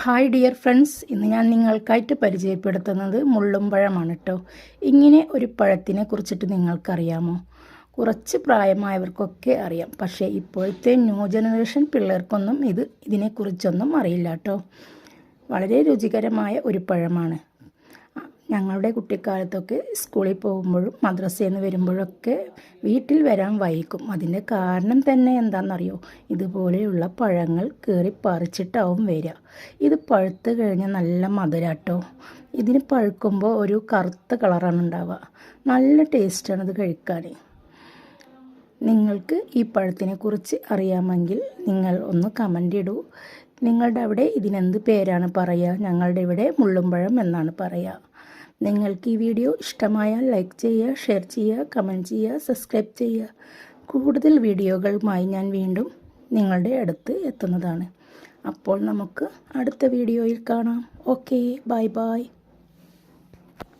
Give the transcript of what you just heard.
Hi dear friends, ഇന്ന് ഞാൻ നിങ്ങൾക്കായിട്ട് പരിചയപ്പെടുത്തുന്നത് മുള്ളുംപഴമാണ് കേട്ടോ. ഇങ്ങനെ ഒരു പഴത്തിനെ കുറിച്ചിട്ട് നിങ്ങൾക്കറിയാമോ? കുറച്ച് പ്രായമായവർക്കൊക്കെ അറിയാം, പക്ഷേ ഇപ്പോഴത്തെ ന്യൂ ജനറേഷൻ പിള്ളേർക്കൊന്നും ഇതിനെക്കുറിച്ചൊന്നും അറിയില്ല കേട്ടോ. വളരെ രുചികരമായ ഒരു പഴമാണ്. ഞങ്ങളുടെ കുട്ടിക്കാലത്തൊക്കെ സ്കൂളിൽ പോകുമ്പോഴും മദ്രസയിൽ നിന്ന് വരുമ്പോഴൊക്കെ വീട്ടിൽ വരാൻ വൈകും. അതിൻ്റെ കാരണം തന്നെ എന്താണെന്നറിയോ? ഇതുപോലെയുള്ള പഴങ്ങൾ കയറി പറിച്ചിട്ടാവും വരിക. ഇത് പഴുത്ത് കഴിഞ്ഞാൽ നല്ല മധുരാട്ടോ. ഇതിന് പഴുക്കുമ്പോൾ ഒരു കറുത്ത കളറാണ് ഉണ്ടാവുക. നല്ല ടേസ്റ്റാണ് ഇത് കഴിക്കാൻ. നിങ്ങൾക്ക് ഈ പഴത്തിനെക്കുറിച്ച് അറിയാമെങ്കിൽ നിങ്ങൾ ഒന്ന് കമൻ്റ് ഇടൂ. നിങ്ങളുടെ അവിടെ ഇതിനെന്ത് പേരാണ് പറയുക? ഞങ്ങളുടെ ഇവിടെ മുള്ളുംപഴം എന്നാണ് പറയുക. നിങ്ങൾക്ക് ഈ വീഡിയോ ഇഷ്ടമായാൽ ലൈക്ക് ചെയ്യുക, ഷെയർ ചെയ്യുക, കമൻറ്റ് ചെയ്യുക, സബ്സ്ക്രൈബ് ചെയ്യുക. കൂടുതൽ വീഡിയോകളുമായി ഞാൻ വീണ്ടും നിങ്ങളുടെ അടുത്ത് എത്തുന്നതാണ്. അപ്പോൾ നമുക്ക് അടുത്ത വീഡിയോയിൽ കാണാം. Okay, bye bye.